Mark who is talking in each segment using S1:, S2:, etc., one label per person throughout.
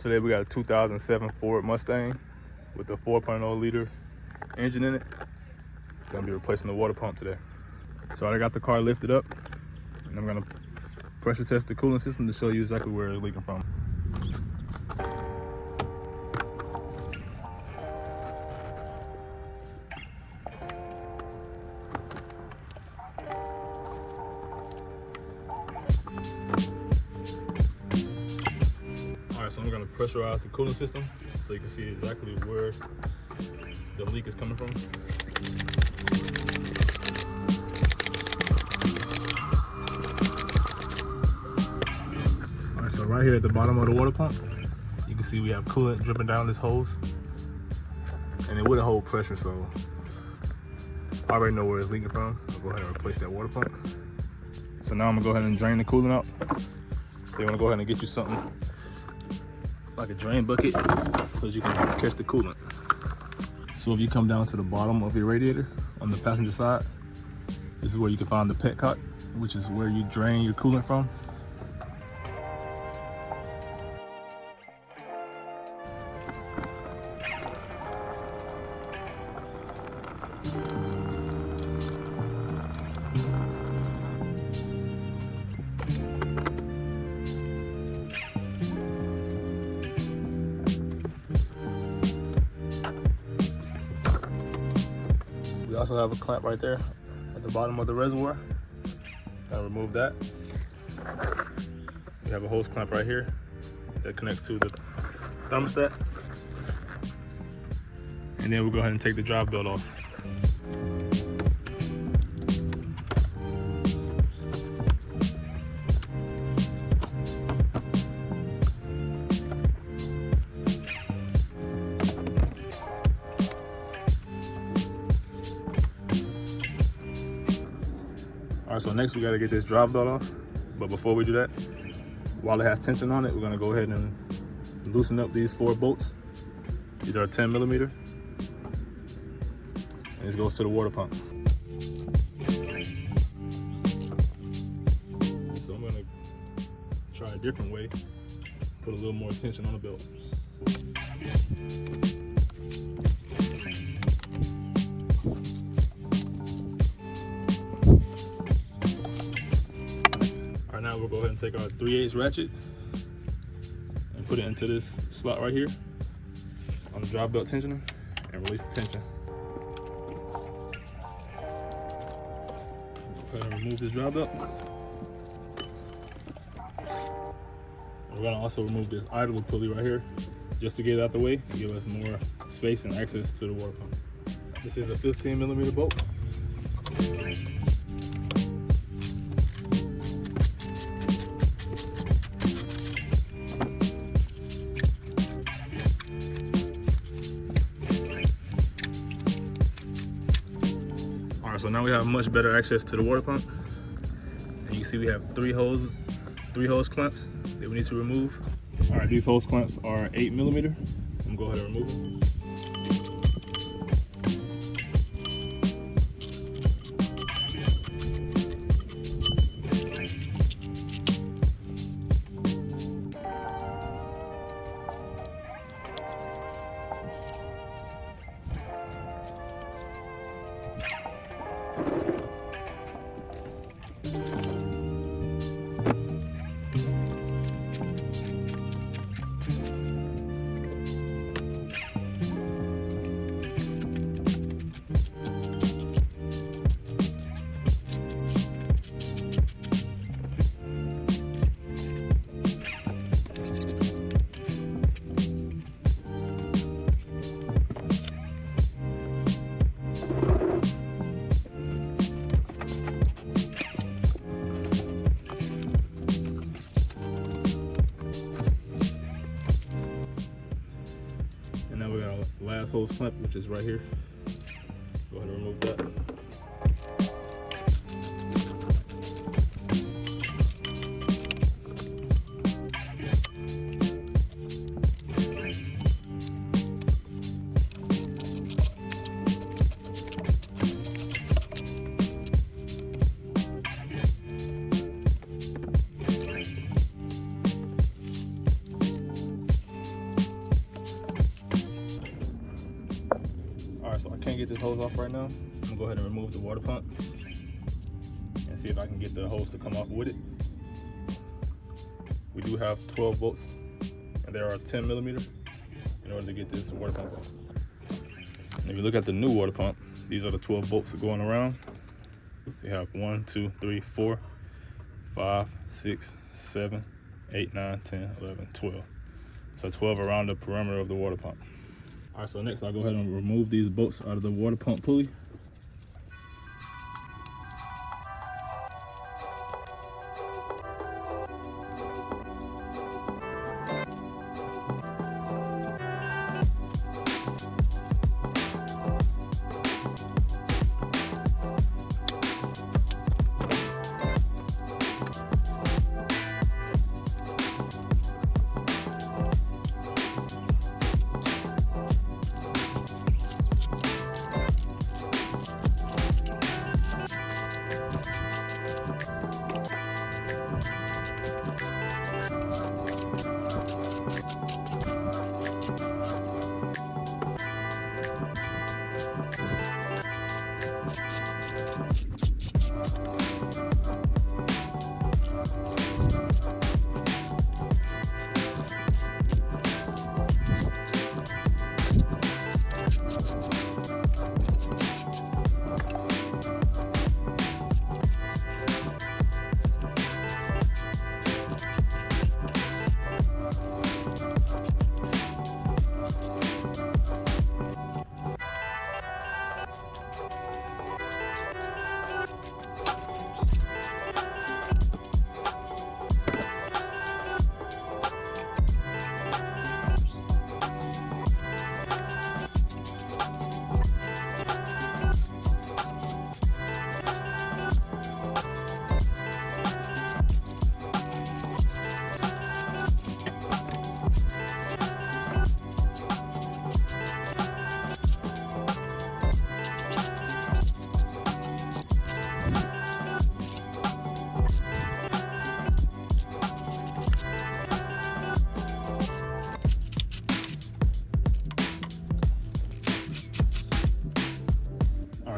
S1: Today we got a 2007 Ford Mustang with a 4.0 liter engine in it. Gonna be replacing the water pump today. So I got the car lifted up and I'm gonna pressure test the coolant system to show you exactly where it's leaking from. Alright, so I'm gonna pressurize the coolant system so you can see exactly where the leak is coming from. Alright, so right here at the bottom of the water pump, you can see we have coolant dripping down this hose, and it wouldn't hold pressure, so I already know where it's leaking from. I'll go ahead and replace that water pump. So now I'm gonna go ahead and drain the coolant out. So you wanna go ahead and get you something like a drain bucket so that you can catch the coolant. So if you come down to the bottom of your radiator on the passenger side, this is where you can find the petcock, which is where you drain your coolant from. We also have a clamp right there at the bottom of the reservoir. I'll remove that. We have a hose clamp right here that connects to the thermostat. And then we'll go ahead and take the drive belt off. All right, so next we gotta get this drive belt off. But before we do that, while it has tension on it, we're gonna go ahead and loosen up these 4 bolts. These are 10 millimeter. And this goes to the water pump. So I'm gonna try a different way, put a little more tension on the belt. Now we'll go ahead and take our 3/8 ratchet and put it into this slot right here on the drive belt tensioner and release the tension. Go ahead and remove this drive belt. And we're gonna also remove this idler pulley right here just to get it out the way and give us more space and access to the water pump. This is a 15 millimeter bolt. So now we have much better access to the water pump. And you can see we have three hose clamps that we need to remove. All right, these hose clamps are 8 millimeter. I'm gonna go ahead and remove them. Now we got our last hose clamp, which is right here. Go ahead and remove that. can't get this hose off right now. I'm gonna go ahead and remove the water pump and see if I can get the hose to come off with it. We do have 12 bolts and there are 10 millimeter in order to get this water pump off. And if you look at the new water pump, these are the 12 bolts going around. So you have 1, 2, 3, 4, 5, 6, 7, 8, 9, 10, 11, 12. So 12 around the perimeter of the water pump. All right, so next I'll go ahead and remove these bolts out of the water pump pulley.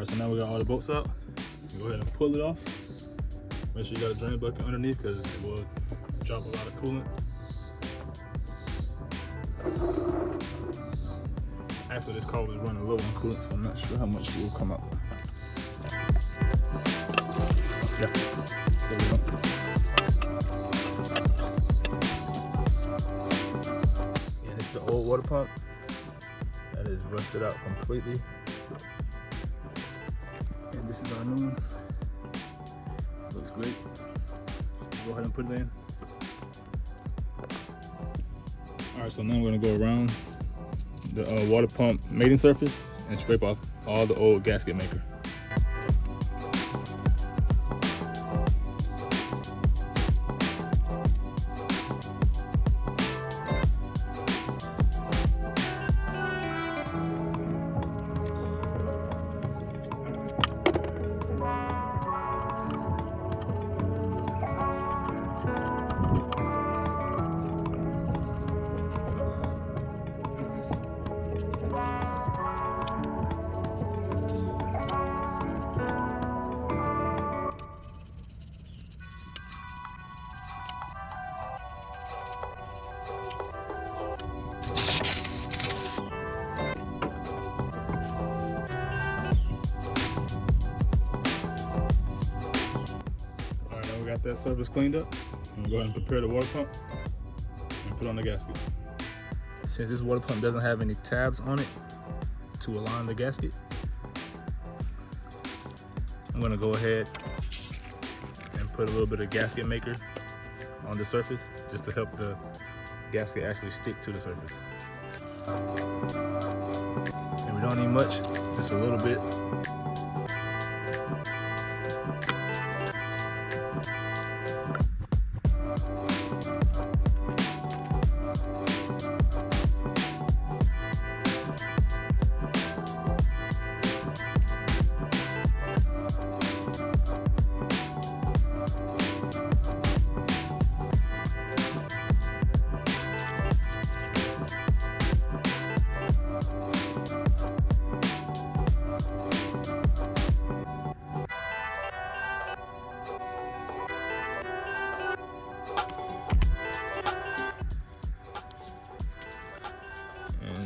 S1: So now we got all the bolts out. Go ahead and pull it off. Make sure you got a drain bucket underneath because it will drop a lot of coolant. Actually, this car was running low on coolant, so I'm not sure how much will come out. Yeah, there we go. Yeah, this is the old water pump. That is rusted out completely. And this is our new one. Looks great. Go ahead and put it in. All right, so now we're gonna go around the water pump mating surface and scrape off all the old gasket maker. Got that surface cleaned up. I'm gonna go ahead and prepare the water pump and put on the gasket. Since this water pump doesn't have any tabs on it to align the gasket, I'm gonna go ahead and put a little bit of gasket maker on the surface just to help the gasket actually stick to the surface. And we don't need much, just a little bit.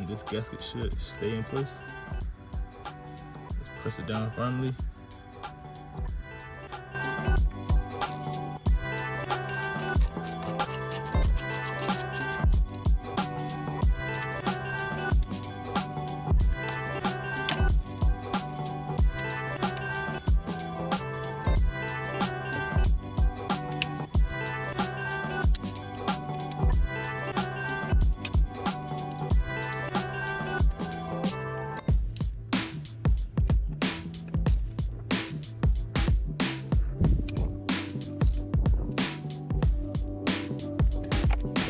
S1: and this gasket should stay in place. Just press it down firmly.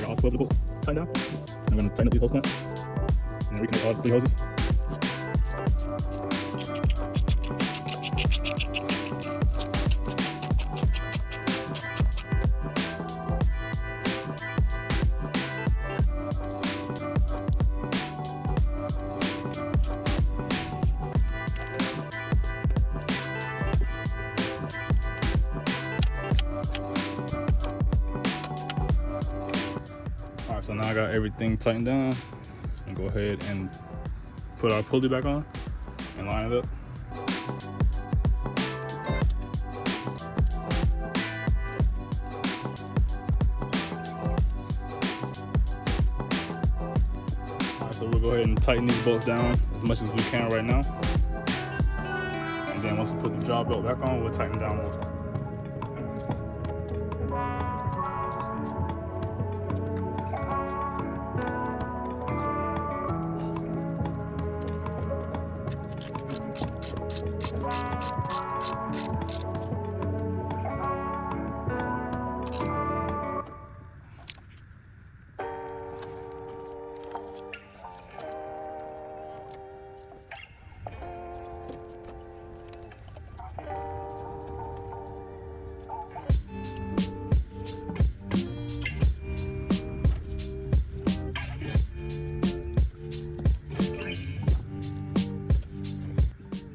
S1: All 12 of the bolts tighten down. I'm going to tighten up these hose clamps and then reconnect all 3 hoses. Alright, so now I got everything tightened down. And go ahead and put our pulley back on and line it up. Alright, so we'll go ahead and tighten these bolts down as much as we can right now. And then once we put the jaw belt back on, we'll tighten down more.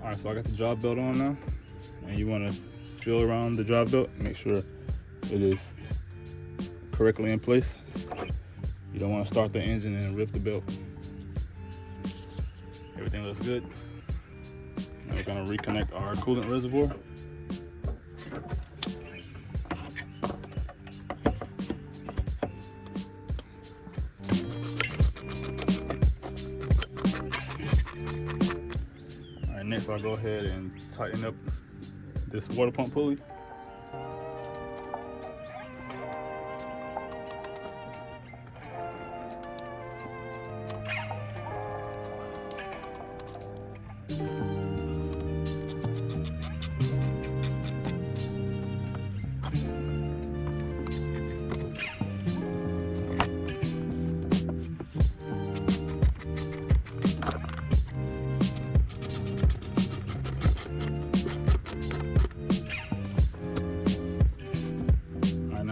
S1: Alright, so I got the jaw belt on now, and you want to feel around the jaw belt, make sure it is correctly in place. You don't want to start the engine and rip the belt. Everything looks good. Now we're going to reconnect our coolant reservoir. Next, I'll go ahead and tighten up this water pump pulley.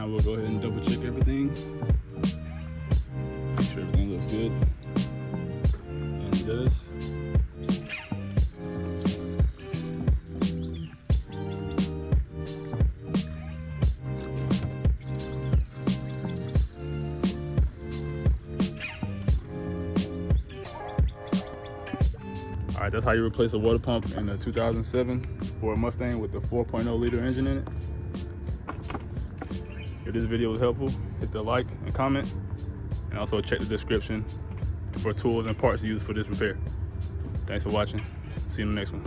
S1: We'll go ahead and double check everything. Make sure everything looks good. And it does. Alright, that's how you replace a water pump in a 2007 Ford Mustang with the 4.0 liter engine in it. If this video was helpful, hit the like and comment, and also check the description for tools and parts used for this repair. Thanks for watching. See you in the next one.